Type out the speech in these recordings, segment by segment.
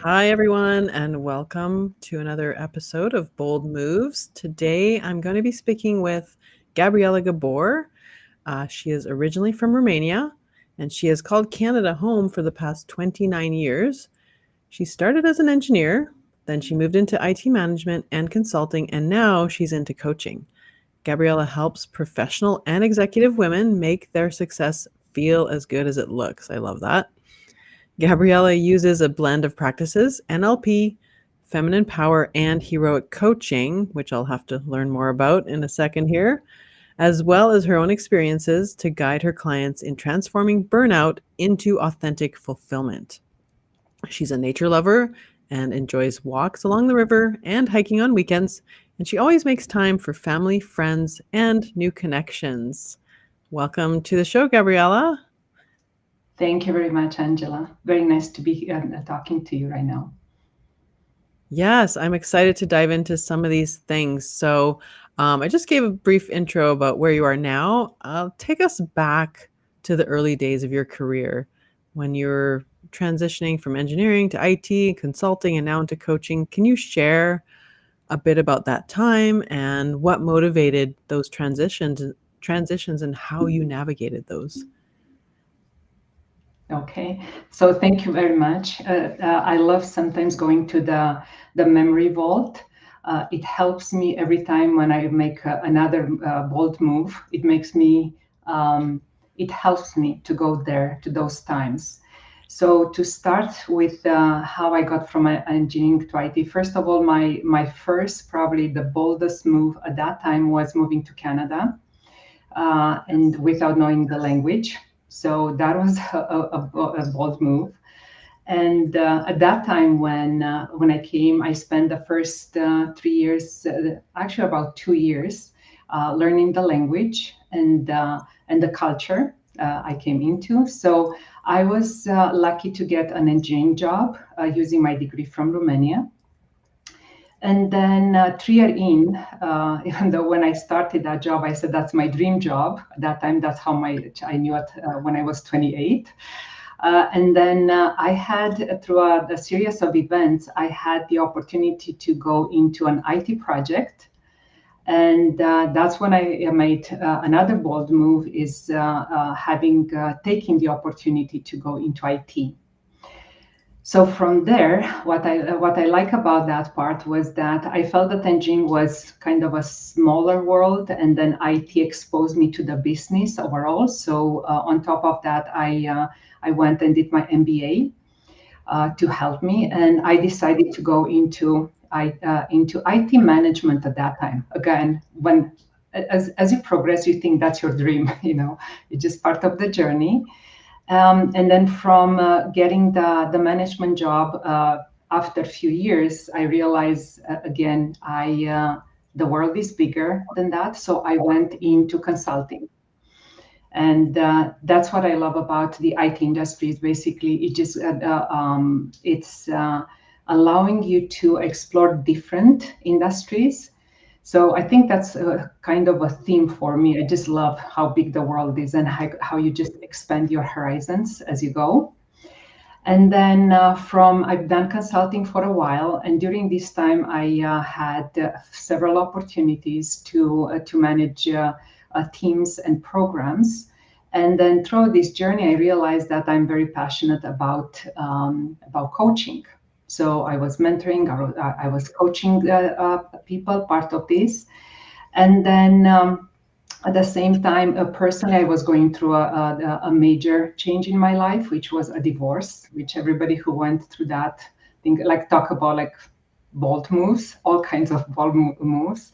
Hi, everyone, and welcome to another episode of Bold Moves. Today, I'm going to be speaking with Gabriela Gabor. She is originally from Romania, and she has called Canada home for the past 29 years. She started as an engineer, then she moved into IT management and consulting, and now she's into coaching. Gabriela helps professional and executive women make their success feel as good as it looks. I love that. Gabriella uses a blend of practices: NLP, feminine power, and heroic coaching, which I'll have to learn more about in a second here, as well as her own experiences to guide her clients in transforming burnout into authentic fulfillment. She's a nature lover and enjoys walks along the river and hiking on weekends, and she always makes time for family, friends, and new connections. Welcome to the show, Gabriella. Thank you very much, Angela. Very nice to be talking to you right now. Yes, I'm excited to dive into some of these things. I just gave a brief intro about where you are now. Take us back to the early days of your career when you're transitioning from engineering to IT, consulting, and now into coaching. Can you share a bit about that time and what motivated those transitions and how you navigated those? Okay, so thank you very much. I love sometimes going to the memory vault. It helps me every time when I make another bold move. It helps me to go there to those times. So to start with how I got from engineering to IT, first of all, my first, probably the boldest move at that time was moving to Canada, and without knowing the language. So that was a bold move. And at that time, when I came, I spent the first 3 years, actually about 2 years, learning the language and the culture I came into. So I was lucky to get an engineering job using my degree from Romania. And then 3 years in, even though when I started that job, I said that's my dream job. At that time, that's how I knew it when I was 28. And then I had, through a series of events, I had the opportunity to go into an IT project. And that's when I made another bold move, is having taken the opportunity to go into IT. So from there, what I like about that part was that I felt that engineering was kind of a smaller world, and then IT exposed me to the business overall. So on top of that, I went and did my MBA to help me, and I decided to go into IT management at that time. Again, when as you progress, you think that's your dream. It's just part of the journey. And then from getting the management job, after a few years, I realized again, the world is bigger than that. So I went into consulting. And that's what I love about the IT industry. Is basically it's allowing you to explore different industries. So I think that's kind of a theme for me. I just love how big the world is and how you just expand your horizons as you go. And then I've done consulting for a while, and during this time I had several opportunities to manage teams and programs. And then throughout this journey, I realized that I'm very passionate about coaching. So I was mentoring, I was coaching people, part of this. And then at the same time, personally, I was going through a major change in my life, which was a divorce, which everybody who went through that think, like, talk about like bold moves, all kinds of bold moves.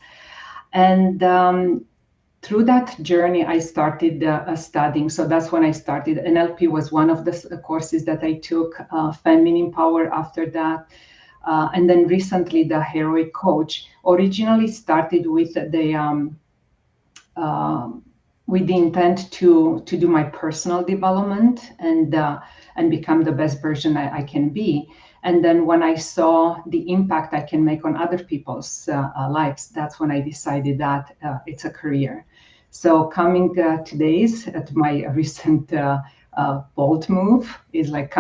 And through that journey, I started studying. So that's when I started. NLP was one of the courses that I took, Feminine Power after that. And then recently, the Heroic Coach originally started with the intent to do my personal development and become the best version I can be. And then when I saw the impact I can make on other people's lives, that's when I decided that it's a career. So coming today's at my recent bold move is like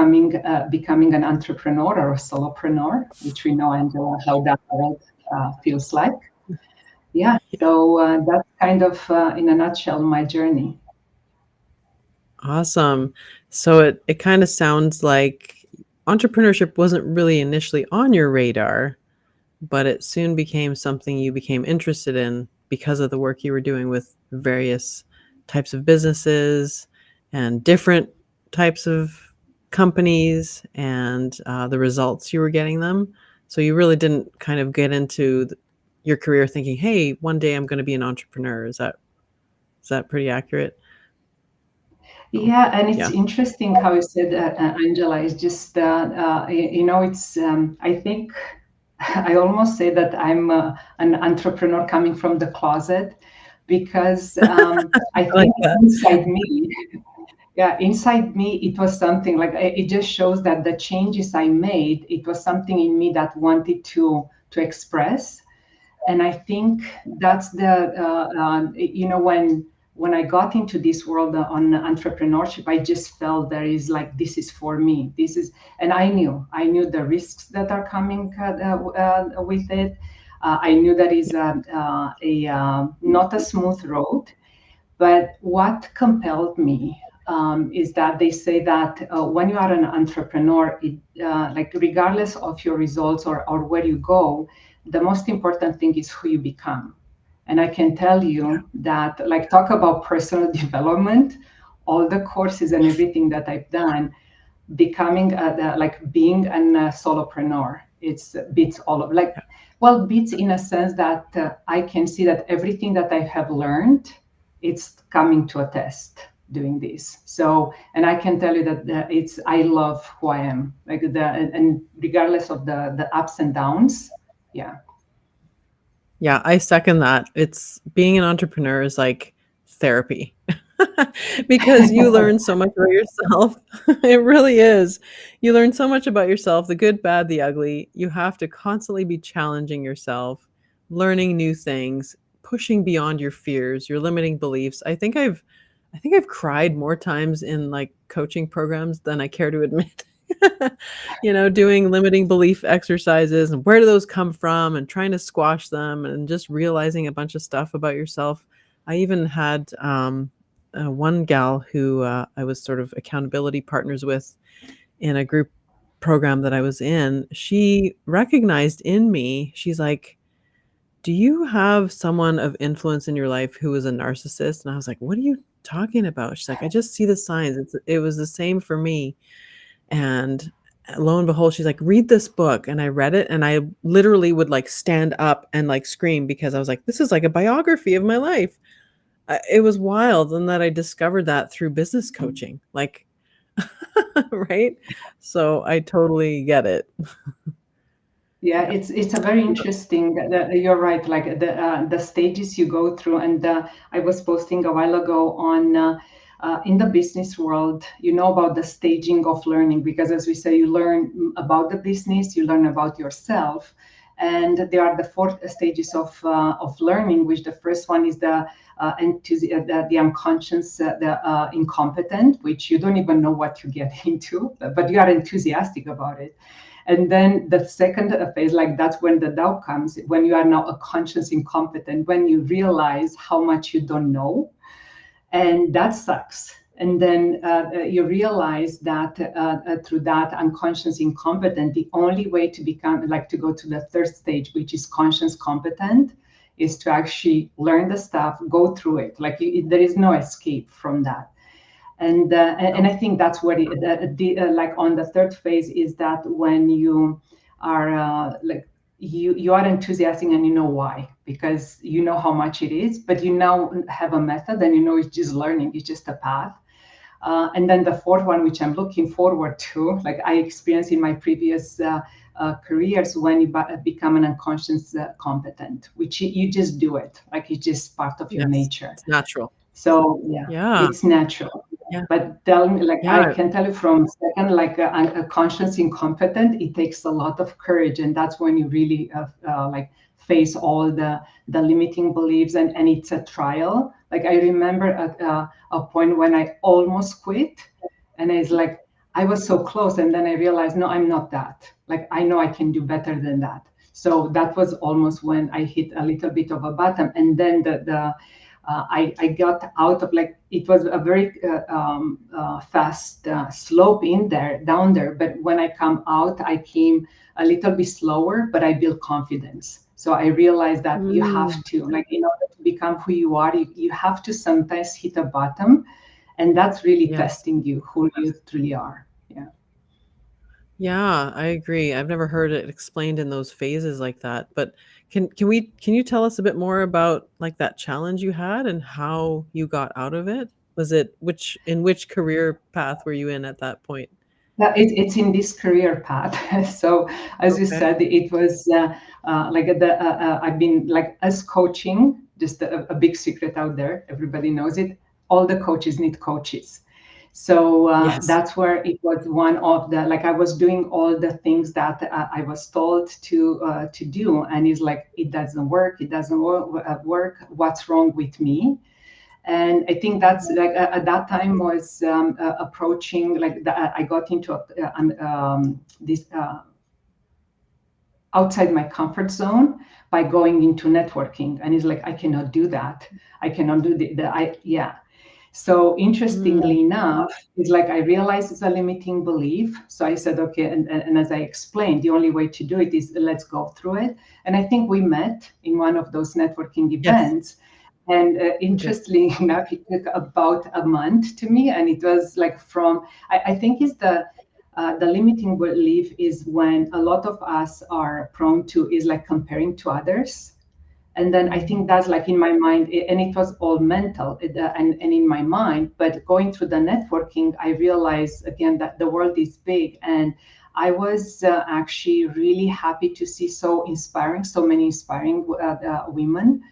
becoming an entrepreneur or a solopreneur, which we know, Angela, how that world feels like. Yeah, so that's kind of, in a nutshell, my journey. Awesome. So it kind of sounds like entrepreneurship wasn't really initially on your radar, but it soon became something you became interested in because of the work you were doing with various types of businesses and different types of companies and the results you were getting them. So you really didn't kind of get into your career thinking, "Hey, one day I'm going to be an entrepreneur." Is that pretty accurate? Oh, Yeah, and it's yeah. interesting how you said, Angela. Is just it's. I think I almost say that I'm an entrepreneur coming from the closet, because I I like think that. inside me, yeah, inside me, it was something like, it just shows that the changes I made, it was something in me that wanted to express. And I think that's when I got into this world on entrepreneurship, I just felt there is like, this is for me. This is, and I knew the risks that are coming with it. I knew that is a not a smooth road. But what compelled me, is that they say that when you are an entrepreneur, like regardless of your results, or where you go, the most important thing is who you become. And I can tell you that, like, talk about personal development, all the courses and everything that I've done, becoming like being an solopreneur, it's beats all of, like, well, beats in a sense that I can see that everything that I have learned, it's coming to a test doing this. So, and I can tell you that it's, I love who I am, like, and regardless of the ups and downs. Yeah. Yeah, I second that. It's being an entrepreneur is like therapy because you learn so much about yourself. It really is. You learn so much about yourself, the good, bad, the ugly. You have to constantly be challenging yourself, learning new things, pushing beyond your fears, your limiting beliefs. I think I've cried more times in like coaching programs than I care to admit. Doing limiting belief exercises and where do those come from and trying to squash them and just realizing a bunch of stuff about yourself. I even had one gal who I was sort of accountability partners with in a group program that I was in. She recognized in me, she's like, "Do you have someone of influence in your life who is a narcissist?" And I was like, "What are you talking about?" She's like, "I just see the signs. It was the same for me." And lo and behold, she's like, "Read this book." And I read it and I literally would like stand up and like scream because I was like, "This is like a biography of my life." It was wild. And that I discovered that through business coaching, like, right? So I totally get it. Yeah, Yeah. it's a very interesting. You're right. Like the stages you go through, and I was posting a while ago on in the business world. You know about the staging of learning, because as we say, you learn about the business, you learn about yourself, and there are the four stages of learning. Which the first one is the unconscious, the incompetent, which you don't even know what you get into, but you are enthusiastic about it. And then the second phase, like, that's when the doubt comes, when you are now a conscious incompetent, when you realize how much you don't know, and that sucks. And then you realize that through that unconscious incompetent, the only way to become, like, to go to the third stage, which is conscious competent, is to actually learn the stuff, go through it. Like, there is no escape from that. And No. I think that's what like on the third phase is that when you are like, you are enthusiastic, and you know why, because you know how much it is, but you now have a method, and you know it's just learning, it's just a path. And then the fourth one, which I'm looking forward to, like I experienced in my previous careers, when you become an unconscious competent, which you just do it, like it's just part of your Yes. nature. It's natural. So yeah, Yeah. it's natural. Yeah. But tell me, like, I Yeah. can tell you from second, like a conscious incompetent, it takes a lot of courage, and that's when you really like face all the limiting beliefs, and it's a trial. Like, I remember at a point when I almost quit, And it's like, I was so close. And then I realized, no, I'm not that. Like, I know I can do better than that. So that was almost when I hit a little bit of a bottom. And then I got out of, like, it was a very fast slope in there, down there. But when I come out, I came a little bit slower, but I built confidence. So I realized that you have Mm, to, like, in order to become who you are, you have to sometimes hit a bottom, and that's really yes. testing you, who you truly are. Yeah. Yeah, I agree. I've never heard it explained in those phases like that. But can you tell us a bit more about like that challenge you had and how you got out of it? Was it which career path were you in at that point? Yeah, it's in this career path. So, as you Okay. said, it was like I've been like as coaching, just a big secret out there. Everybody knows it. All the coaches need coaches. So Yes. that's where it was one of the, like, I was doing all the things that I was told to do, and it's like it doesn't work. It doesn't work. What's wrong with me? And I think that's like at that time was approaching, like I got into this outside my comfort zone by going into networking, and it's like I cannot do that. I cannot do the I yeah. So Mm, interestingly enough, it's like I realized it's a limiting belief. So I said, okay, and as I explained, the only way to do it is let's go through it. And I think we met in one of those networking yes, events. And we did. interestingly enough, it took about a month to me, and it was like from I think it's the limiting belief is when a lot of us are prone to is like comparing to others. And then I think Mhm. that's like in my mind, and it was all mental and in my mind. But going through the networking, I realized again that the world is big, and I was actually really happy to see so many inspiring women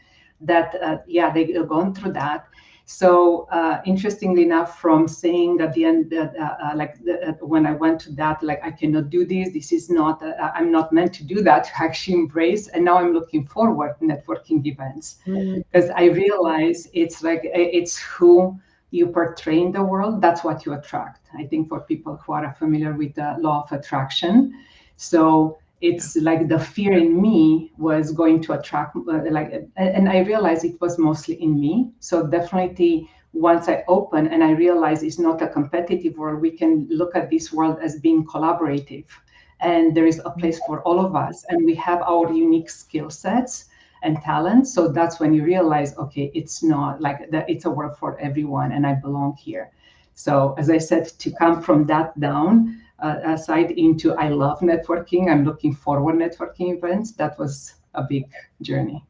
that yeah, they have gone through that. So interestingly enough, from saying at the end that when I went to that, like I cannot do this, this is not, I'm not meant to do that, to actually embrace, and now I'm looking forward to networking events, Mm, because I realize it's like it's who you portray in the world, that's what you attract. I think for people who are familiar with the law of attraction. So yeah. it's like the fear in me was going to attract and I realized it was mostly in me. So definitely once I open and I realize it's not a competitive world, we can look at this world as being collaborative, and there is a Mm, place for all of us, and we have our unique skill sets and talents. So that's when you realize, okay, it's not like that, it's a work for everyone, and I belong here. So as I said, to come from that down aside into I love networking, I'm looking forward networking events, that was a big journey.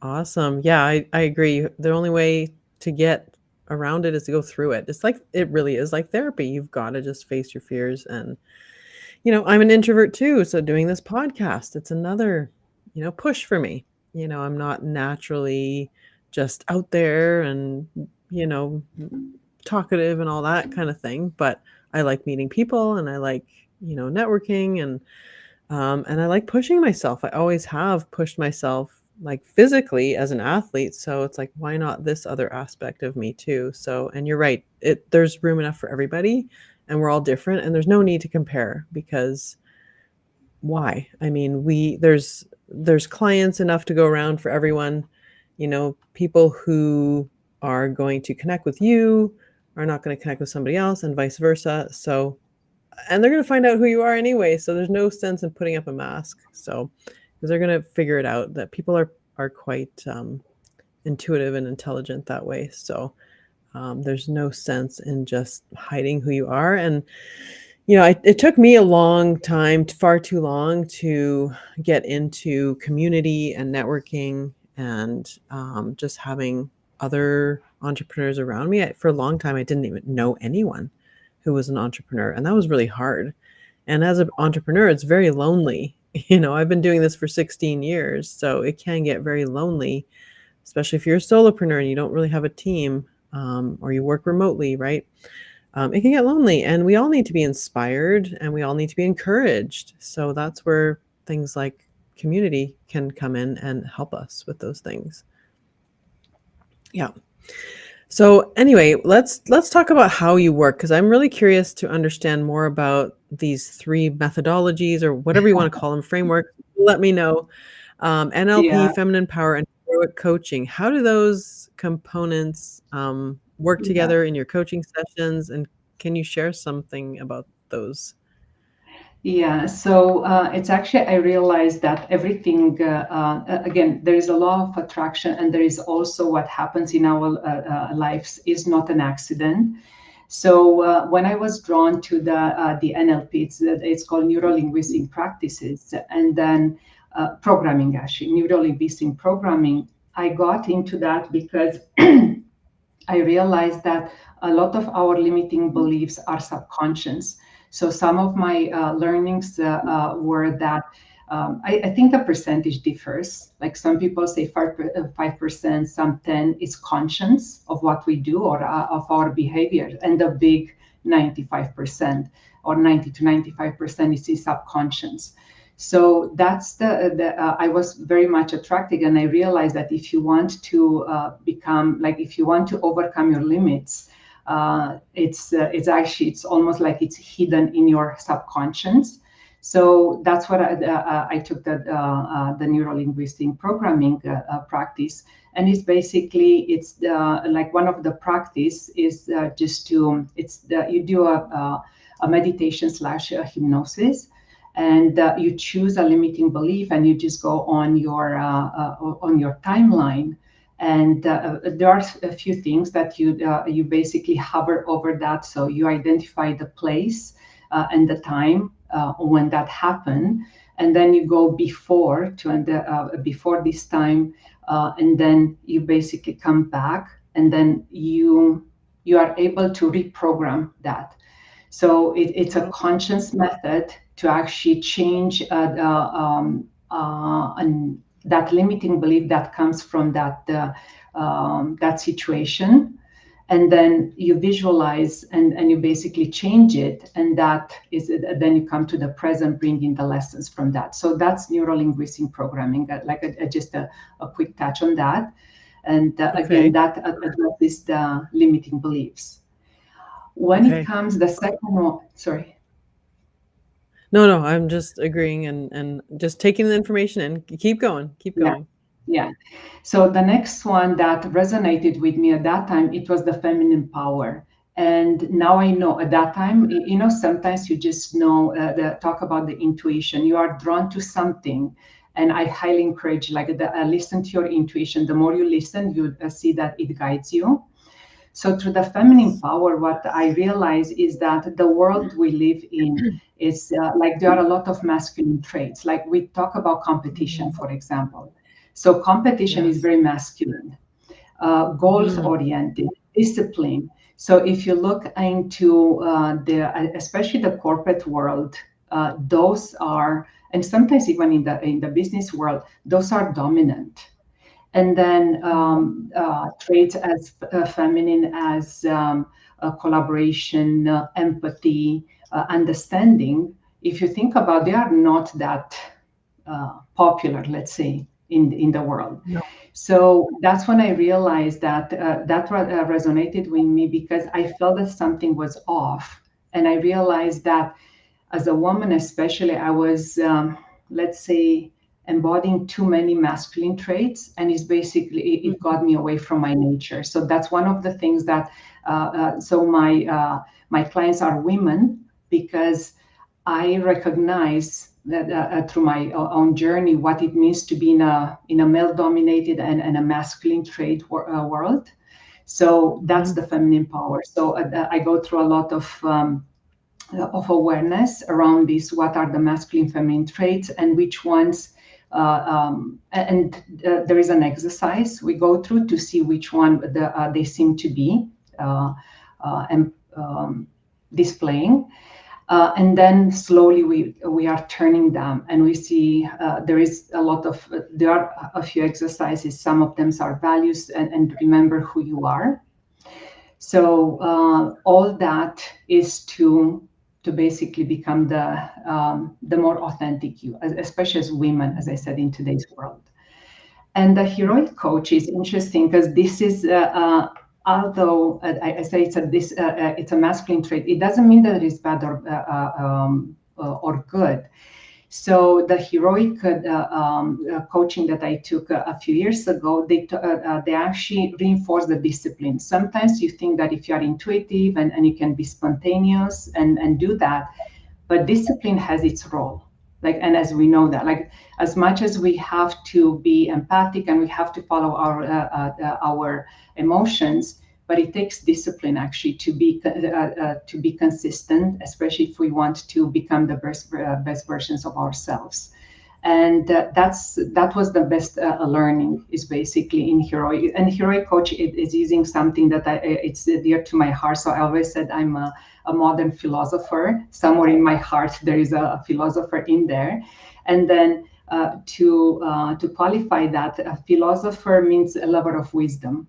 awesome. Yeah, I agree. The only way to get around it is to go through it. It's like it really is like therapy. You've got to just face your fears and I'm an introvert too, so doing this podcast, it's another, push for me. I'm not naturally just out there and, you know, talkative and all that kind of thing, but I like meeting people and I like, networking and I like pushing myself. I always have pushed myself like physically as an athlete, so it's like why not this other aspect of me too? So, and you're right. There's room enough for everybody and we're all different and there's no need to compare because why? I mean, there's clients enough to go around for everyone. People who are going to connect with you are not going to connect with somebody else and vice versa. So, and they're going to find out who you are anyway, so there's no sense in putting up a mask. So, because they're going to figure it out that people are quite intuitive and intelligent that way. So, there's no sense in just hiding who you are. And it took me a long time, far too long, to get into community and networking and just having other entrepreneurs around me. For a long time, I didn't even know anyone who was an entrepreneur, and that was really hard. And as an entrepreneur, it's very lonely. I've been doing this for 16 years, so it can get very lonely, especially if you're a solopreneur and you don't really have a team or you work remotely, right? It can get lonely, and we all need to be inspired and we all need to be encouraged. So that's where things like community can come in and help us with those things. Yeah. So anyway, let's talk about how you work because I'm really curious to understand more about these three methodologies or whatever you want to call them, frameworks. Let me know. NLP, Yeah, feminine power, and heroic coaching. How do those components work yeah. together in your coaching sessions? And can you share something about those? Yeah, so it's actually, I realized that everything, again, there is a law of attraction, and there is also what happens in our lives is not an accident. So when I was drawn to the NLP, it's called neuro linguistic practices, and then programming, actually, neuro linguistic programming. I got into that because I realized that a lot of our limiting beliefs are subconscious. So some of my learnings were that I think the percentage differs. Like some people say 5%, some 10 is conscience of what we do or of our behavior, and the big 95% or 90 to 95% is subconscious. So that's I was very much attracted, and I realized that if you want to become, like, if you want to overcome your limits, it's actually, it's almost like it's hidden in your subconscious. So that's what I took the neuro linguistic programming practice, and it's basically, it's like one of the practice is just to, it's you do a meditation slash hypnosis, and you choose a limiting belief, and you just go on your timeline, and there are a few things that you basically hover over that, so you identify the place and the time when that happened, and then you go before to, and before this time, and then you basically come back, and then you are able to reprogram that. So it's a conscious method to actually change that limiting belief that comes from that situation, and then you visualize, and you basically change it, and that is, then you come to the present, bringing the lessons from that. So that's neuro linguistic programming, like just a quick touch on that, and again, Okay. that addresses the limiting beliefs. When it Okay. comes the second one, sorry. No, no, I'm just agreeing and just taking the information in. Keep going. Keep Yeah, going. yeah. So the next one that resonated with me at that time, it was the feminine power. And now I know, at that time, sometimes you just know, talk about the intuition. You are drawn to something, and I highly encourage, like, listen to your intuition. The more you listen, you see that it guides you. So through the feminine Yes. power, what I realize is that the world we live in is like, there are a lot of masculine traits. Like, we talk about competition, Mhm. for example. So competition is Yes. very masculine, goals Mhm. oriented, discipline. So if you look into especially the corporate world, those are, and sometimes even in the business world, those are dominant. And then Mhm. traits as feminine as collaboration, empathy, understanding. If you think about, they are not that popular, let's say, in the world. No. So that's when I realized that resonated with me, because I felt that something was off, and I realized that as a woman, especially, I was, let's say, embodying too many masculine traits, and it's basically, it Mhm. got me away from my nature. So that's one of the things that. So my clients are women, because I recognize that through my own journey, what it means to be in a male dominated and a masculine trait world. So that's Mhm. the feminine power. So I go through a lot of awareness around this. What are the masculine feminine traits, and which ones, and there is an exercise we go through to see which one they seem to be and displaying, and then slowly we are turning them, and we see there are a few exercises. Some of them are values, and remember who you are. So all that is to basically become the more authentic you, especially as women, as I said, in today's world. And the Yeah. heroic coach is interesting, because this is although I say it's a masculine trait, it doesn't mean that it's bad or good. So the heroic coaching that I took a few years ago, they actually reinforce the discipline. Sometimes you think that if you are intuitive and you can be spontaneous and do that, but discipline has its role. Like, and as we know that, like, as much as we have to be empathic and we have to follow our emotions, but it takes discipline actually to be consistent, especially if we want to become the best versions of ourselves. And that was the best learning, is basically in heroic. And heroic coach is using something that it's dear to my heart. So I always said I'm a modern philosopher. Somewhere in my heart there is a philosopher in there. And then to qualify that, a philosopher means a lover of wisdom.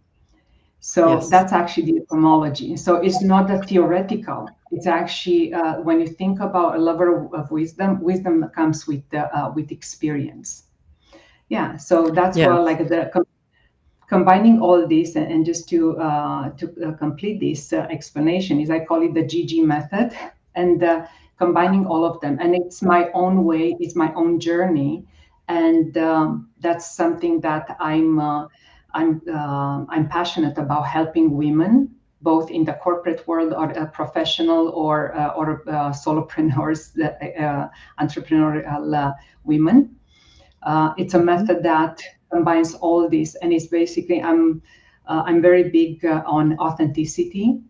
So Yes. that's actually the etymology. So it's not a theoretical. It's actually when you think about a lover of wisdom, wisdom comes with experience. Yeah. So that's Yeah. why, like, combining all this, and just to complete this explanation, is I call it the GG method, and combining all of them. And it's my own way. It's my own journey, and that's something that I'm passionate about, helping women, both in the corporate world or professional or solopreneurs, entrepreneurial women. It's a Mhm. method that combines all this, and it's basically I'm very big on authenticity.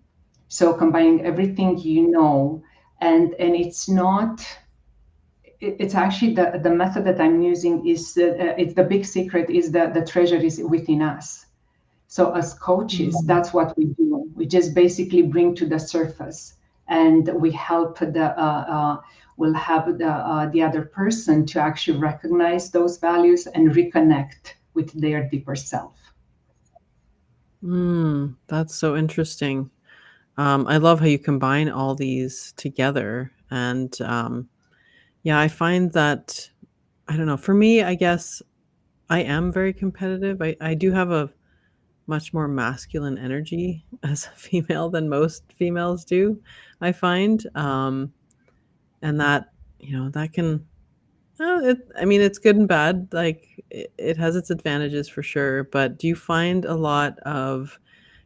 So combining everything and it's not. It's actually the method that I'm using is it's the big secret is that the treasure is within us. So as coaches, Mm. that's what we do. We just basically bring to the surface, and we help we'll have the other person to actually recognize those values and reconnect with their deeper self. That's so interesting. I love how you combine all these together. And yeah, I find that, I don't know, for me, I guess I am very competitive. I do have a much more masculine energy as a female than most females do, I find. And that, that can, I mean, it's good and bad. Like, it has its advantages for sure. But do you find a lot of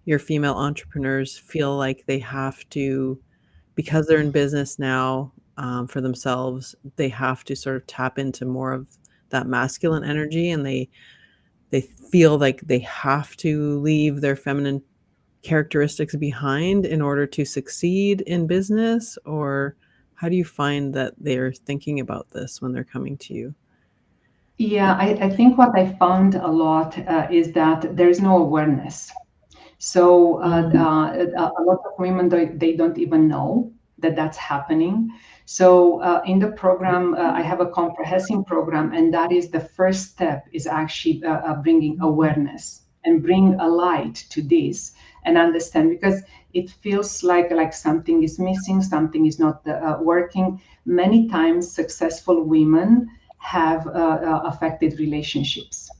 your female entrepreneurs feel like they have to, because they're in business now, for themselves, they have to sort of tap into more of that masculine energy, and they feel like they have to leave their feminine characteristics behind in order to succeed in business? Or how do you find that they're thinking about this when they're coming to you? Yeah, I think what I found a lot is that there is no awareness. So Mm, a lot of women they don't even know that that's happening. So in the program, I have a comprehensive program, and that is the first step is actually bringing awareness and bring a light to this and understand, because it feels like something is missing, something is not working. Many times, successful women have affected relationships.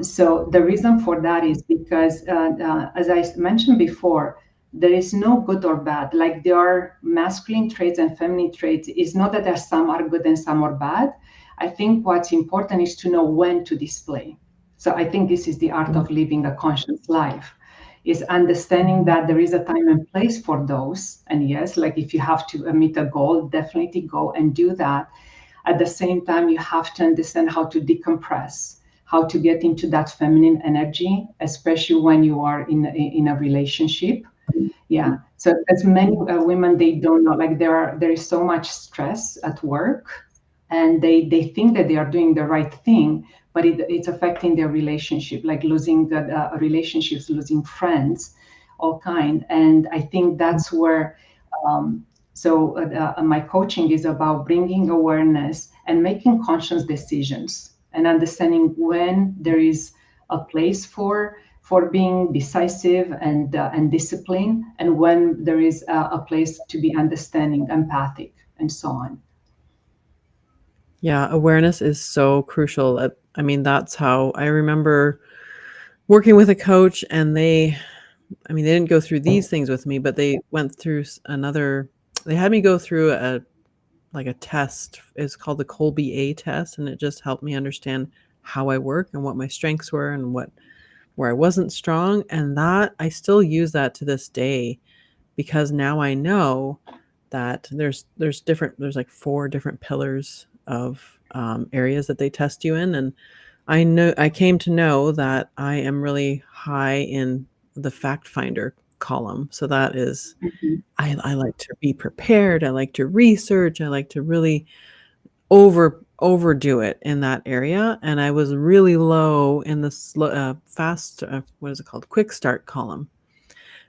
So the reason for that is because, as I mentioned before, there is no good or bad. Like, there are masculine traits and feminine traits. It's not that there some are good and some are bad. I think what's important is to know when to display. So I think this is the art of living a conscious life, is understanding that there is a time and place for those. And yes, like, if you have to meet a goal, definitely go and do that. At the same time, you have to understand how to decompress, how to get into that feminine energy, especially when you are in a relationship. Yeah. So as many women, they don't know, like, there is so much stress at work, and they think that they are doing the right thing, but it's affecting their relationship, like losing the relationships, losing friends, all kind. And I think that's where um, my coaching is about bringing awareness and making conscious decisions and understanding when there is a place for being decisive and disciplined, and when there is a place to be understanding, empathic, and so on. yeah, awareness is so crucial. I mean, that's how I remember. working with a coach, and I mean, they didn't go through these things with me, but they went through another, they had me go through like a test. It's called the Colby A test, and it just helped me understand how I work and what my strengths were and where I wasn't strong. And that I still use that to this day, because now I know that there's like four different pillars of areas that they test you in. And I came to know that I am really high in the fact finder column. So that is, Mhm. I like to be prepared. I like to research. I like to really overdo it in that area. And I was really low in the fast, what is it called? Quick start column.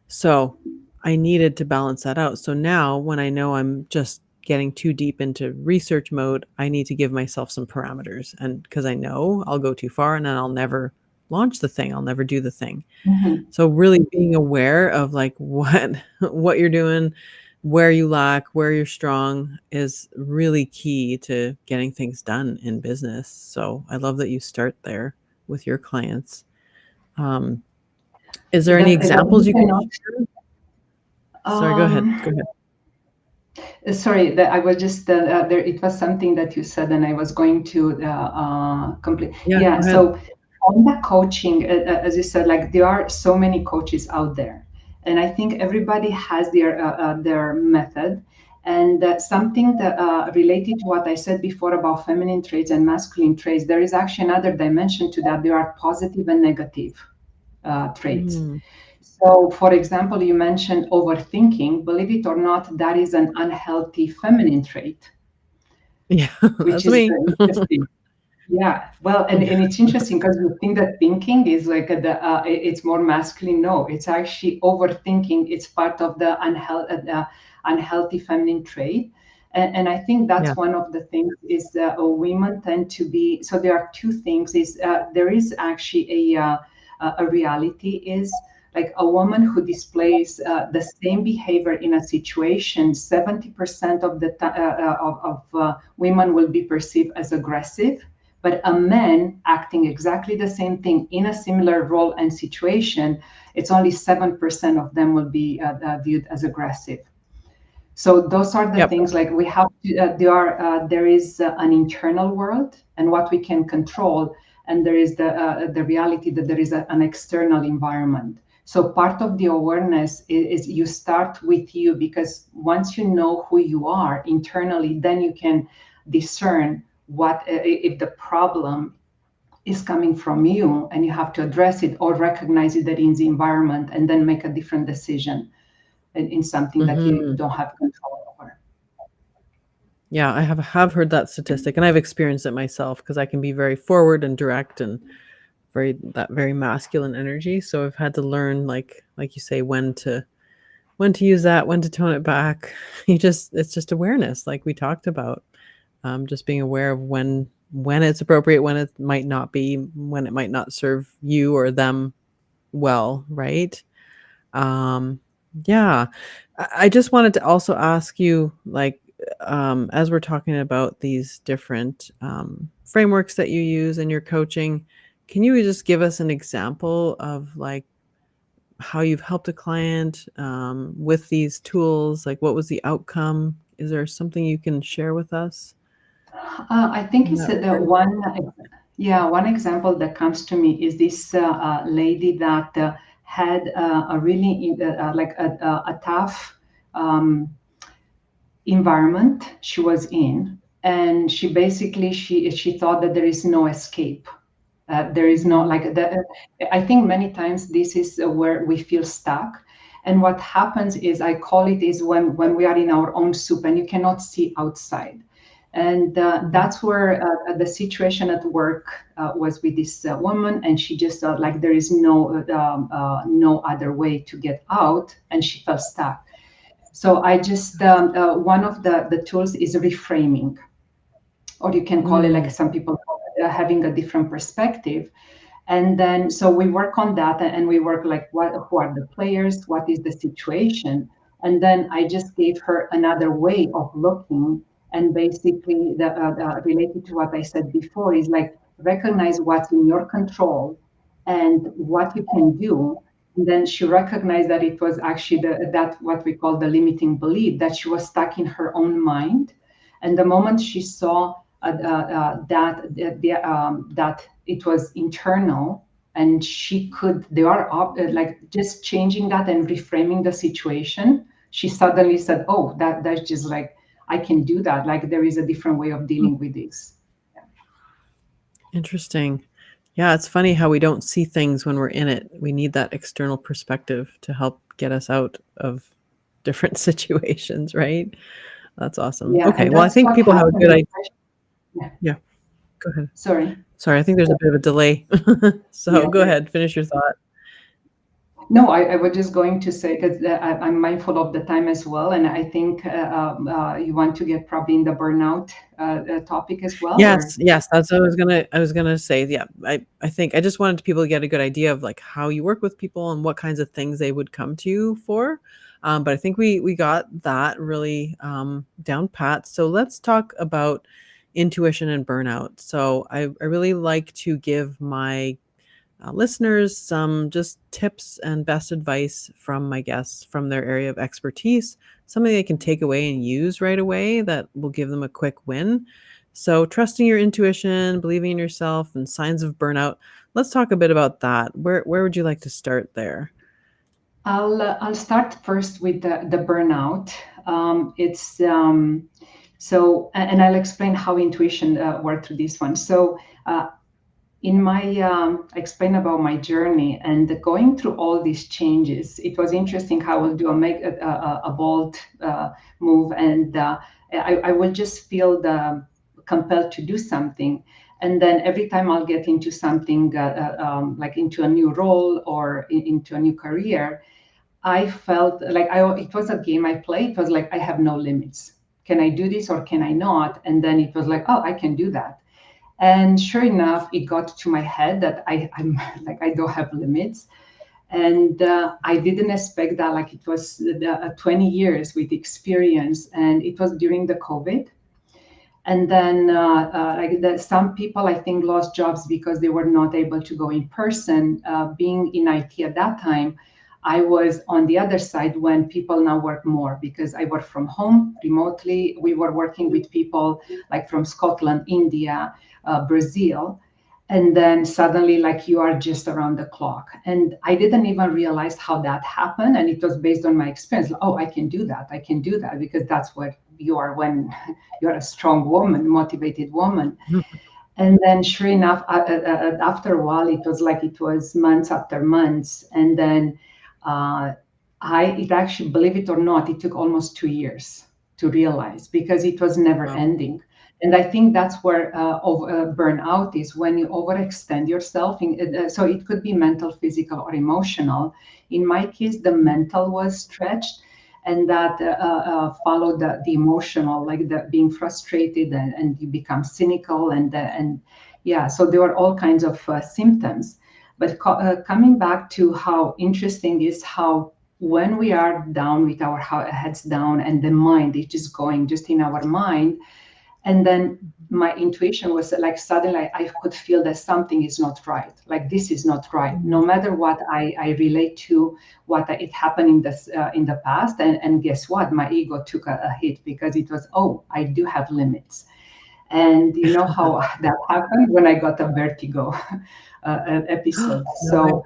So I needed to balance that out. So now when I know I'm just getting too deep into research mode, I need to give myself some parameters. And because I know I'll go too far and then I'll never launch the thing, I'll never do the thing. Mhm. So really being aware of like what you're doing, where you lack, where you're strong is really key to getting things done in business. So I love that you start there with your clients. Um, is there any examples You you can cannot. share? Sorry, go ahead. Um, Go ahead. Sorry, that I was just there. It was something that you said, and I was going to complete. Yeah, Yeah. go ahead. So on the coaching, as you said, like there are so many coaches out there, and I think everybody has their method. And something that related to what I said before about feminine traits and masculine traits, there is actually another dimension to that. There are positive and negative traits. Mm. So, for example, you mentioned overthinking. Believe it or not, that is an unhealthy feminine trait, Yeah, which that's is me. interesting. Yeah, well, and, Yeah. and it's interesting because you think that thinking is like it's more masculine. No, it's actually overthinking. It's part of the unhealthy feminine trait. And I think Yeah. that's one of the things is women tend to be. So there are two things. Is there is actually a reality is like a woman who displays the same behavior in a situation. 70% of the women will be perceived as aggressive, but a man acting exactly the same thing in a similar role and situation, it's only 7% of them will be viewed as aggressive. So those are the Yep. things like we have to, there is an internal world and what we can control, and there is the reality that there is an external environment. So part of the awareness is you start with you, because once you know who you are internally, then you can discern what if the problem is coming from you and you have to address it, or recognize it that in the environment and then make a different decision in something that you Mhm. don't have control over. Yeah, I have heard that statistic, and I've experienced it myself because I can be very forward and direct and very masculine energy. So I've had to learn, like you say, when to use that, when to tone it back. It's just awareness, like we talked about. Just being aware of when it's appropriate, when it might not be, when it might not serve you or them well, right? Um, yeah. I just wanted to also ask you, like, as we're talking about these different frameworks that you use in your coaching, can you just give us an example of like how you've helped a client with these tools? Like, what was the outcome? Is there something you can share with us I think in it's that the regard? one, yeah, one example that comes to me is this lady that had a really like a tough um, environment she was in, and she thought that there is no escape. There is no Mhm. like the, I think many times this is where we feel stuck. And what happens is, I call it is when we are in our own soup and you cannot see outside. And Mhm. that's where the situation at work was with this woman, and she just felt like there is no other way to get out, and she felt stuck. So I just one of the tools is reframing, or you can call it like Mm. some people call it, having a different perspective. And then so we work on that, and we work like who are the players, what is the situation, and then I just gave her another way of looking. And basically related to what I said before is like recognize what's in your control, and what you can do. And then she recognized that it was actually that what we call the limiting belief, that she was stuck in her own mind. And the moment she saw that it was internal, and she could, they are like just changing that and reframing the situation, she suddenly said, "Oh, that's just like I can do that. Like there is a different way of Mm, dealing with this." interesting. Yeah, it's funny how we don't see things when we're in it. We need that external perspective to help get us out of different situations, right? That's awesome. Yeah, Okay, and well, I that's think what people have a happened. good idea. Yeah, Yeah, go ahead. sorry. Sorry, I think there's a bit of a delay. So Yeah, go ahead, finish your thought. no, I was just going to say, because I'm mindful of the time as well, and I think you want to get probably in the burnout topic as well, Yes, or yes, that's what I was gonna say, yeah, I think I just wanted people to get a good idea of, like, how you work with people and what kinds of things they would come to you for, but I think we got that really, down pat, so let's talk about intuition and burnout. So I really like to give my listeners some just tips and best advice from my guests from their area of expertise, something they can take away and use right away that will give them a quick win. So, trusting your intuition, believing in yourself, and signs of burnout. Let's talk a bit about that. Where would you like to start there? I'll start first with the burnout. It's so, and I'll explain how intuition worked through this one. So. In my I explain about my journey and going through all these changes. It was interesting how I will do a bold move, and I will just feel the compelled to do something, and then every time I'll get into something like into a new role or into a new career, I felt like it was a game I played. It was like I have no limits. Can I do this or can I not? And then it was like, oh, I can do that. And sure enough, it got to my head that I'm like, I don't have limits. And I didn't expect that. Like it was 20 years with experience. And it was during the COVID. And then some people, I think, lost jobs because they were not able to go in person. Being in IT at that time, I was on the other side when people now work more because I work from home remotely. We were working with people like from Scotland, India, Brazil. And then suddenly, like you are just around the clock. And I didn't even realize how that happened. And it was based on my experience. Oh, I can do that. I can do that because that's what you are when you're a strong woman, motivated woman. And then, sure enough, after a while, it was like it was months after months. And then uh, it actually, believe it or not, it took almost 2 years to realize because it was never Wow. ending. And I think that's where burnout is when you overextend yourself. So it could be mental, physical, or emotional. In my case, the mental was stretched, and that followed the emotional, like the being frustrated, and you become cynical, and yeah. So there were all kinds of symptoms. But coming back to how interesting is how when we are down with our heads down and the mind is just going just in our mind, and then my intuition was like suddenly I could feel that something is not right, like this is not right, no Mhm. matter what I relate to what it happened in the past. And guess what, my ego took a hit because it was, oh, I do have limits. And you know how that happened when I got a vertigo episode. No way. So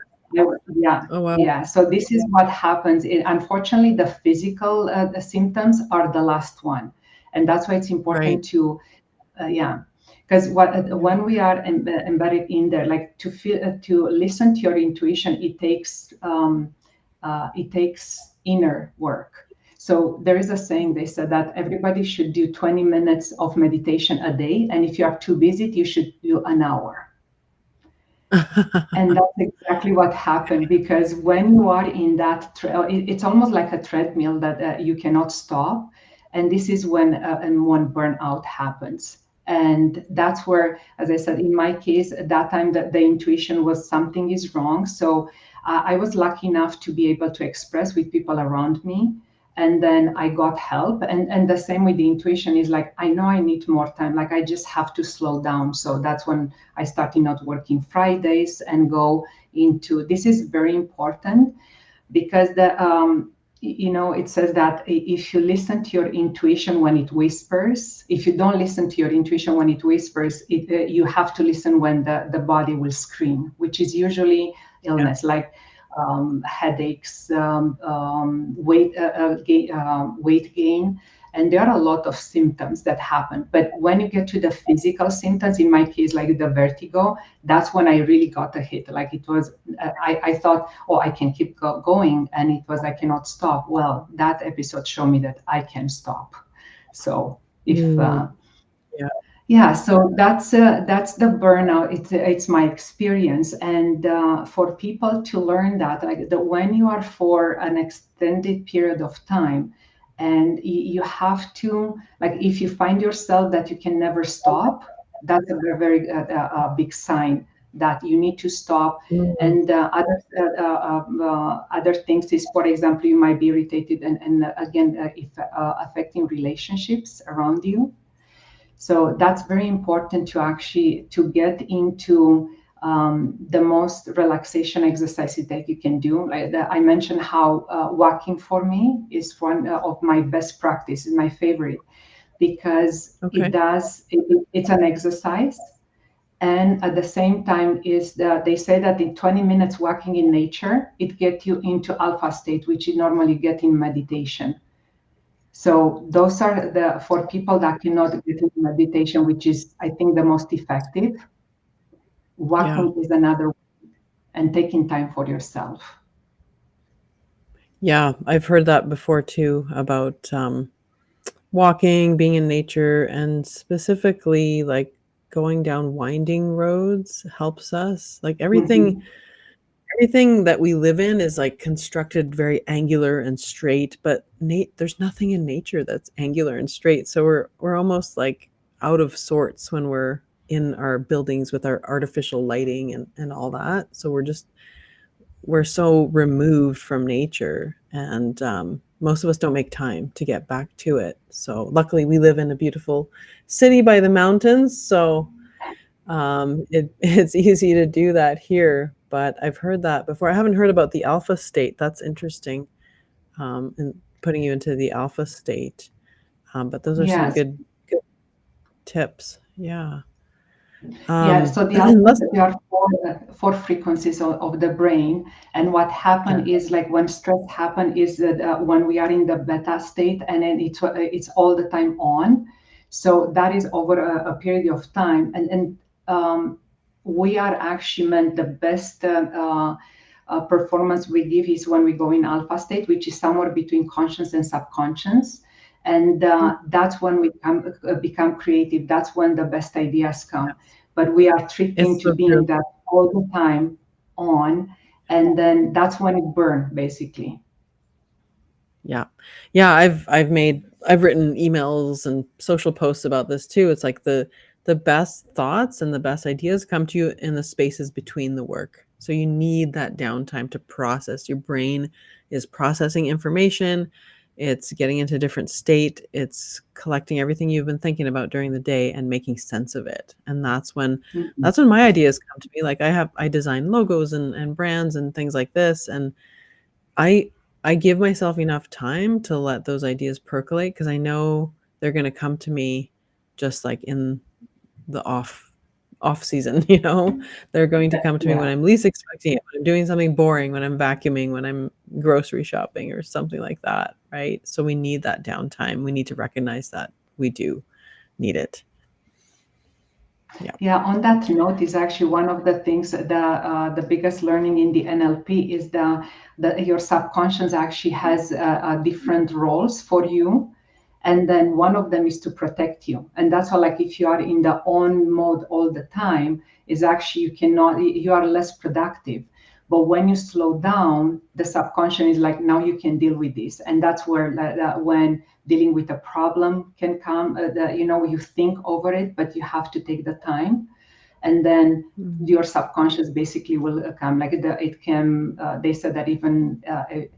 yeah, Oh, wow. yeah. So this is what happens. Unfortunately, the physical the symptoms are the last one, and that's why it's Right. important to yeah. Because what Yeah. when we are embedded in there, like to feel to listen to your intuition, it takes inner work. So there is a saying, they said that everybody should do 20 minutes of meditation a day, and if you are too busy, you should do an hour. And that's exactly what happened, because when you are in that, it's almost like a treadmill that you cannot stop. And this is when burnout happens. And that's where, as I said, in my case, at that time, that the intuition was something is wrong. So I was lucky enough to be able to express with people around me. and then I got help. And the same with the intuition is like, I know I need more time, like I just have to slow down. So that's when I started not working Fridays and go into, this is very important, because it says that if you listen to your intuition when it whispers, if you don't listen to your intuition when it whispers, you have to listen when the body will scream, which is usually Yeah. illness, like headaches, weight gain. And there are a lot of symptoms that happen. But when you get to the physical symptoms, in my case, like the vertigo, that's when I really got a hit. Like it was, I thought, oh, I can keep going. And it was, I cannot stop. Well, that episode showed me that I can stop. So if, Mm, yeah. yeah, so that's the burnout. It's my experience, and for people to learn that, like that, when you are for an extended period of time, and you have to, like, if you find yourself that you can never stop, that's a very, very big sign that you need to stop. Mm, And other things is, for example, you might be irritated, and again, if affecting relationships around you. So that's very important to actually to get into the most relaxation exercises that you can do. Like I mentioned how walking for me is one of my best practices, my favorite, because okay. it's an exercise, and at the same time is that they say that in 20 minutes walking in nature, it gets you into alpha state, which you normally get in meditation. So those are the for people that cannot get into meditation, which is I think the most effective. Yeah. Walking is another, and taking time for yourself. Yeah. I've heard that before too about walking, being in nature, and specifically like going down winding roads helps us. Like Mhm. everything that we live in is like constructed very angular and straight, but there's nothing in nature that's angular and straight. So we're almost like out of sorts when we're in our buildings with our artificial lighting and all that. So we're so removed from nature, and most of us don't make time to get back to it. So luckily we live in a beautiful city by the mountains, so it's easy to do that here. But I've heard that before. I haven't heard about the alpha state. That's interesting. And putting you into the alpha state. But those are some Yes. good tips. Yeah. Yeah, so the alpha, Let's. there are four frequencies of the brain, and what Yeah. happen is like when stress happen is that when we are in the beta state, and then it's all the time on. So that is over a period of time, and we are actually meant the best performance we give is when we go in alpha state, which is somewhere between conscious and subconscious. And that's when we become creative. That's when the best ideas come. But we are tricked It's into so true. being that all the time on, and then that's when it burns, basically. Yeah. Yeah, I've written emails and social posts about this too. It's like the best thoughts and the best ideas come to you in the spaces between the work. So you need that downtime to process. Your brain is processing information. It's getting into a different state. It's collecting everything you've been thinking about during the day and making sense of it. And Mhm. that's when my ideas come to me. Like I design logos and brands and things like this, and I I give myself enough time to let those ideas percolate because I know they're gonna come to me just like in the off season, you know? They're going to come to me Yeah. when I'm least expecting it, when I'm doing something boring, when I'm vacuuming, when I'm grocery shopping or something like that, right? So we need that downtime. We need to recognize that we do need it. Yeah. Yeah, on that note is actually one of the things, the biggest learning in the NLP is the your subconscious actually has different roles for you, and then one of them is to protect you. And that's why, like, if you are in the on mode all the time, is actually you are less productive. But when you slow down, the subconscious is like, now you can deal with this, and that's where when dealing with a problem can come. You think over it, but you have to take the time, and then Mhm. your subconscious basically will come. Like it can. They said that even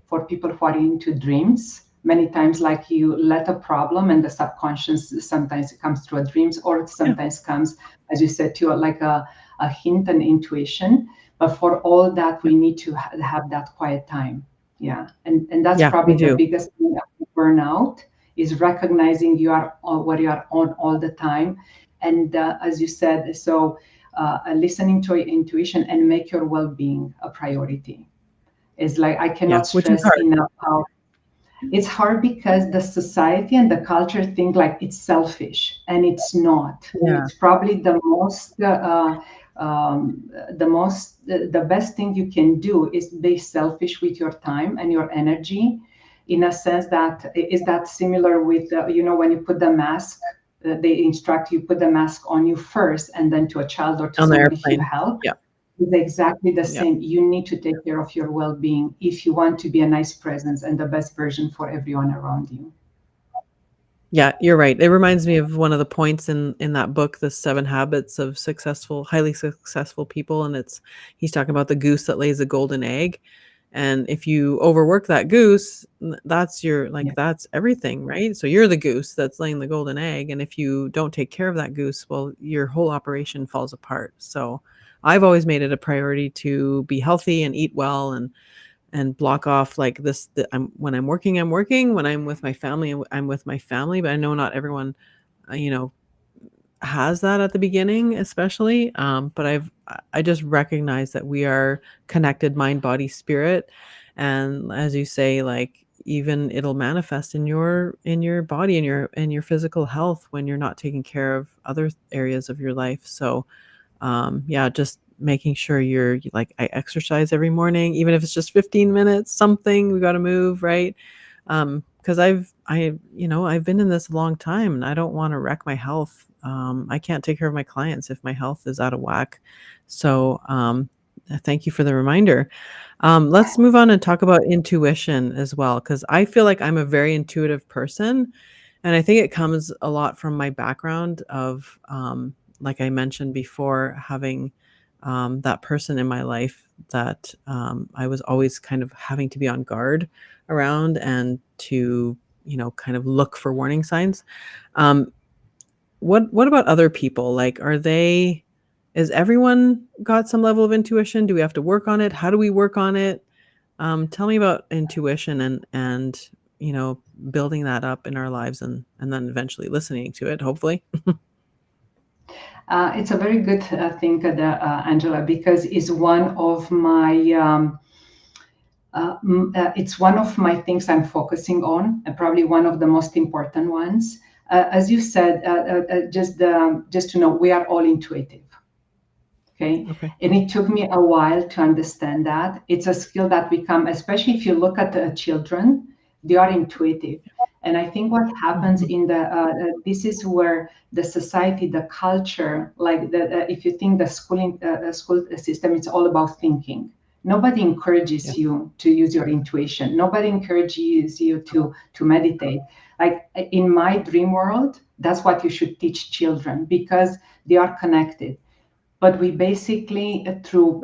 for people who are into dreams, many times, like you let a problem and the subconscious, sometimes it comes through a dreams, or it Yeah. sometimes comes, as you said, to like a hint and intuition. But for all that, Yeah. we need to have that quiet time. Yeah, and that's Yeah, we probably the do. biggest thing of burnout, is recognizing you are on what you are on all the time. And as you said, so listening to your intuition and make your well-being a priority. Is like, I Yeah, cannot which is stress hard. enough how it's hard, because the society and the culture think like it's selfish, and it's not. Yeah. It's probably the best thing you can do is be selfish with your time and your energy, in a sense that is that similar with when you put the mask, they instruct you put the mask on you first, and then to a child or to On the somebody you airplane. help. Yeah. It's exactly the Yeah. same. You need to take care of your well-being if you want to be a nice presence and the best version for everyone around you. Yeah, you're right. It reminds me of one of the points in that book, The 7 Habits of Successful Highly Successful People, and he's talking about the goose that lays a golden egg, and if you overwork that goose, that's Yeah. that's everything, right? So you're the goose that's laying the golden egg, and if you don't take care of that goose, well, your whole operation falls apart. So I've always made it a priority to be healthy and eat well and block off like this I'm when I'm working, I'm working, when I'm with my family, I'm with my family, but I know not everyone, you know, has that at the beginning, especially. But I just recognize that we are connected mind, body, spirit. And as you say, like even it'll manifest in your body and your physical health when you're not taking care of other areas of your life. So yeah, just making sure like I exercise every morning, even if it's just 15 minutes, something, we got to move, right? Because I've been in this a long time and I don't want to wreck my health. I can't take care of my clients if my health is out of whack. So thank you for the reminder. Let's move on and talk about intuition as well, because I feel like I'm a very intuitive person. And I think it comes a lot from my background of, like I mentioned before, having that person in my life that I was always kind of having to be on guard around and to, kind of look for warning signs. Um, what about other people? Like, is everyone got some level of intuition? Do we have to work on it? How do we work on it? Tell me about intuition and building that up in our lives and then eventually listening to it, hopefully. It's a very good thing, Angela, because it's one of my things I'm focusing on, and probably one of the most important ones. As you said, just to know, we are all intuitive. Okay. Okay. And it took me a while to understand that. It's a skill that we come, especially if you look at the children, they are intuitive. And I think what happens Mhm. in this is where the society, the culture, like if you think the school system, it's all about thinking. Nobody Yeah. encourages you to use your intuition. Nobody encourages you to meditate. Like in my dream world, that's what you should teach children, because they are connected. But we basically through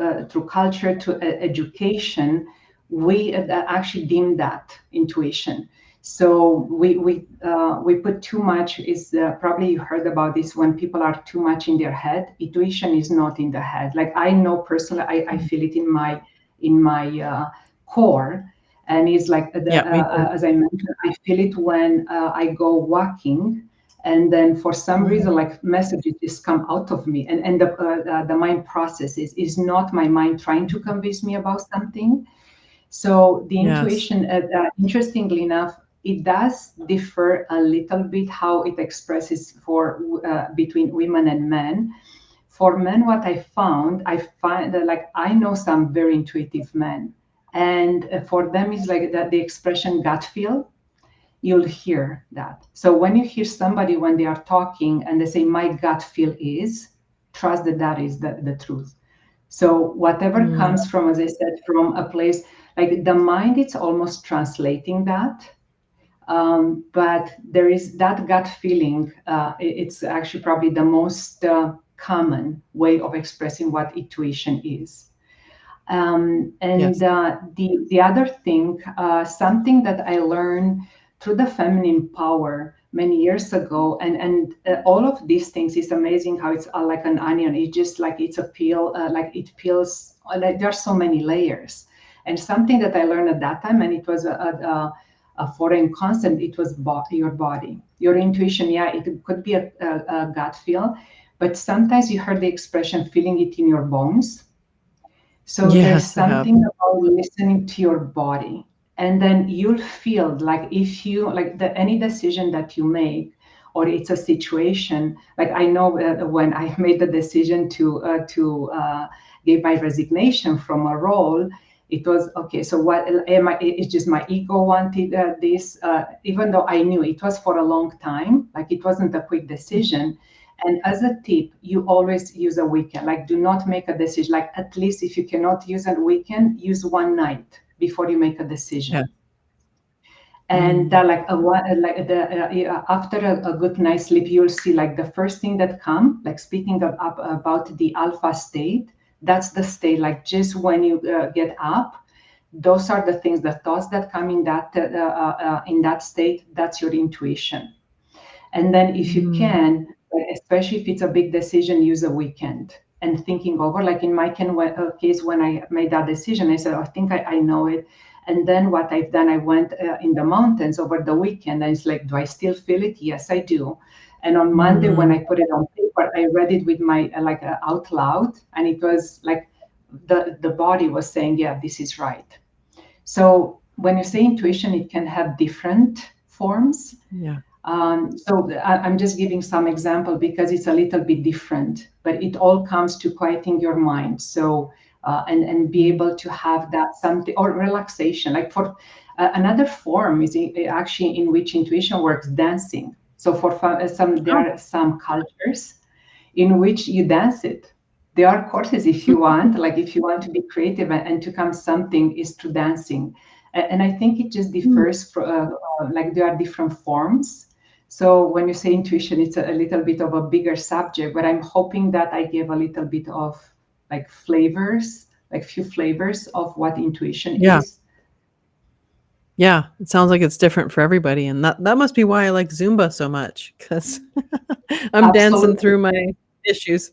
culture to education, we actually deem that intuition. So we put too much, is probably you heard about this, when people are too much in their head. Intuition is not in the head. Like I know personally, I Mhm. feel it in my core. And it's like Yeah, me too. as I mentioned, I feel it when I go walking, and then for some Mhm. reason, like messages just come out of me, and the mind processes is not my mind trying to convince me about something. So the Yes. intuition, interestingly enough, it does differ a little bit how it expresses for between women and men. For men, what I find that, like, I know some very intuitive men, and for them is like that the expression gut feel, you'll hear that. So when you hear somebody when they are talking and they say, my gut feel is, trust that that is the truth. So whatever Mm, comes from, as I said, from a place, like the mind, it's almost translating that. But there is that gut feeling. It's actually probably the most common way of expressing what intuition is. And yes. the other thing, something that I learned through the feminine power many years ago. And all of these things is amazing how it's like an onion. It's just like it's a peel, like it peels, like there are so many layers. And something that I learned at that time, and it was a foreign concept, it was your body, your intuition. Yeah, it could be a gut feel, but sometimes you heard the expression feeling it in your bones. So there's Yes, I have. something about listening to your body. And then you'll feel like if you like any decision that you make, or it's a situation, like I know when I made the decision to give my resignation from a role, it was okay. So what am I? It's just my ego wanted this, even though I knew it was for a long time. Like it wasn't a quick decision. And as a tip, you always use a weekend. Like, do not make a decision. Like, at least if you cannot use a weekend, use one night before you make a Yeah. decision. And Mm. like after a good night's sleep, you'll see like the first thing that come. Like speaking about the alpha state, that's the state. Like just when you get up, those are the things, the thoughts that come in that state. That's your intuition. And then if you Mm. can, especially if it's a big decision, use a weekend and thinking over. Like in my case, when I made that decision, I said, oh, I think I know it. And then what I've done, I went in the mountains over the weekend. And it's like, do I still feel it? Yes, I do. And on Monday, when Mm. I put it on paper, I read it with my out loud, and it was like the body was saying, yeah, this is right. So when you say intuition, it can have different forms. Yeah. So I'm just giving some example because it's a little bit different, but it all comes to quieting your mind. So and be Mm. able to have that something or relaxation. Like for another form is actually in which intuition works, dancing. So for some, there Oh. are some cultures in which you dance it. There are courses if you want, like if you want to be creative and to come something is through dancing. And I think it just Mm. differs like there are different forms. So when you say intuition, it's a little bit of a bigger subject, but I'm hoping that I gave a little bit of like flavors, like few flavors of what intuition Yeah. is. Yeah. It sounds like it's different for everybody, and that must be why I like Zumba so much, 'cause I'm dancing Absolutely. through my issues.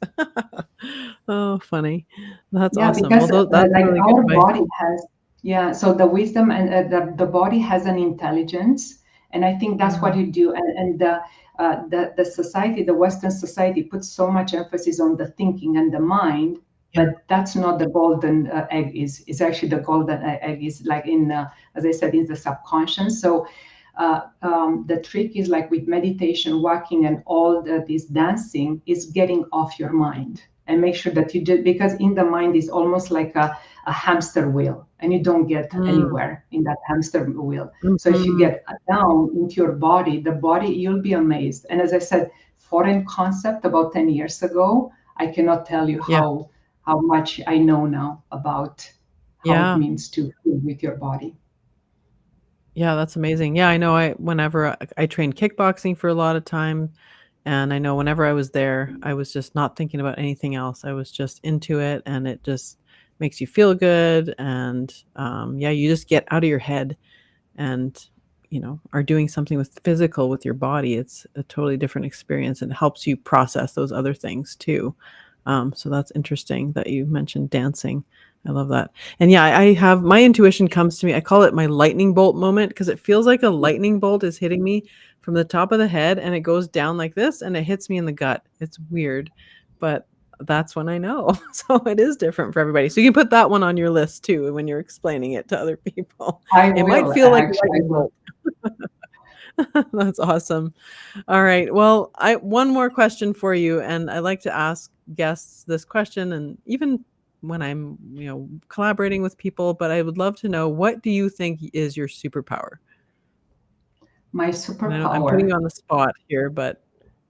Oh, funny. That's Yeah, awesome. Well, because that's like really good our advice. body has, yeah, so the wisdom and the body has an intelligence. And I think that's what Mm. you do. And the society, the Western society puts so much emphasis on the thinking and the mind, Yeah. but that's not the golden egg is actually the golden egg is like as I said, in the subconscious. So the trick is like with meditation, walking, and all this dancing is getting off your mind and make sure that you do, because in the mind is almost like a hamster wheel and you don't get Mm. anywhere in that hamster wheel. So if you Mhm. get down into your body, the body, you'll be amazed. And as I said, foreign concept about 10 years ago, I cannot tell you Yeah. how much I know now about how it Yeah. means to feel with your body. Yeah, that's amazing. Yeah, I know whenever I trained kickboxing for a lot of time, and I know whenever I was there, I was just not thinking about anything else. I was just into it, and it just makes you feel good, and, yeah, you just get out of your head and, are doing something with physical with your body. It's a totally different experience, and it helps you process those other things too. So that's interesting that you mentioned dancing. I love that. And yeah, I have my intuition comes to me. I call it my lightning bolt moment because it feels like a lightning bolt is hitting me from the top of the head and it goes down like this and it hits me in the gut. It's weird, but that's when I know. So it is different for everybody. So you can put that one on your list too when you're explaining it to other people. I It might will, feel like a actually, I lightning will. bolt. That's awesome. All right. Well, I one more question for you, and I like to ask guests this question, and even when I'm, collaborating with people, but I would love to know, what do you think is your superpower? My And I know I'm putting superpower. you on the spot here, but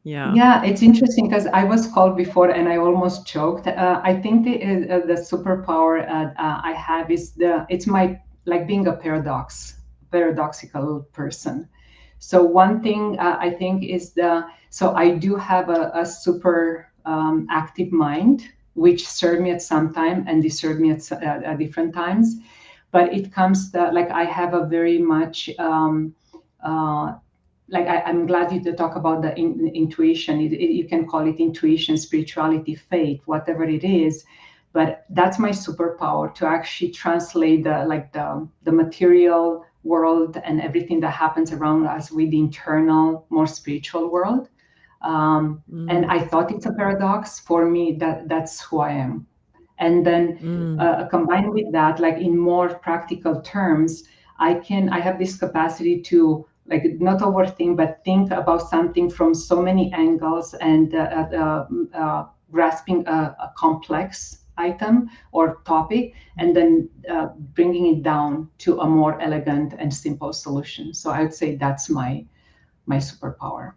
yeah. Yeah, it's interesting because I was called before and I almost choked. I think the superpower I have is it's my like being a paradoxical person. So one thing I think is so I do have a super active mind, which served me at some time and disturbed me at different times. But it comes like I have a very much uh, like I'm glad you to talk about the intuition. You can call it intuition, spirituality, faith, whatever it is. But that's my superpower, to actually translate the material world and everything that happens around us with the internal, more spiritual world. And Mm, I thought it's a paradox. For me, that's who I am. And then mm, combined with that, like in more practical terms, I have this capacity to like not overthink, but think about something from so many angles, and grasping a complex item or topic, and then bringing it down to a more elegant and simple solution. So I would say that's my superpower.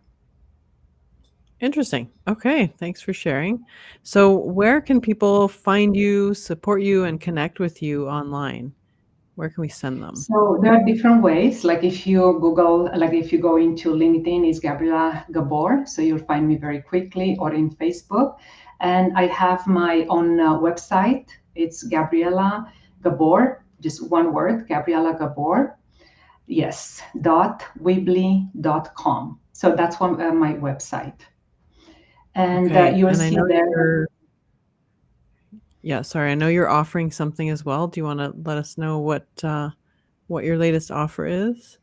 interesting. Okay, thanks for sharing. So, where can people find you, support you, and connect with you online? Where can we send them? So there are different ways. Like if you Google, like if you go into LinkedIn, is Gabriela Gabor, so you'll find me very quickly, or in Facebook. And I have my own website. It's Gabriela Gabor, just one word, Gabriela Gabor. Yes, .weebly.com. So that's one my website, and Okay, you'll and I see know there. you're yeah, sorry, I know you're offering something as well. Do you wanna let us know what your latest offer is?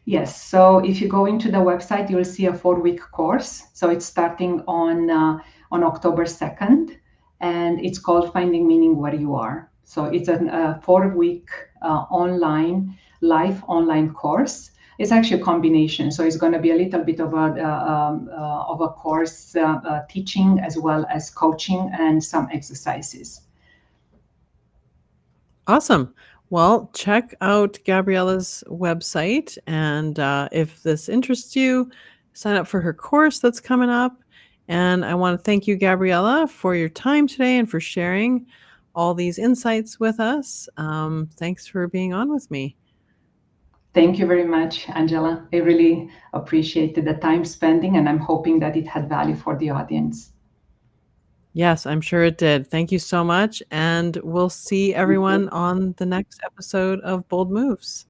Yes. So if you go into the website, you'll see a 4-week course. So it's starting on October 2nd, and it's called Finding Meaning Where You Are. So it's a 4-week live online course. It's actually a combination. So it's going to be a little bit of a course, teaching as well as coaching and some exercises. Awesome. Well, check out Gabriella's website, and if this interests you, sign up for her course that's coming up. And I want to thank you, Gabriella, for your time today and for sharing all these insights with us. Thanks for being on with me. Thank you very much, Angela. I really appreciated the time spending, and I'm hoping that it had value for the audience. Yes, I'm sure it did. Thank you so much. And we'll see Thank you. everyone on the next episode of Bold Moves.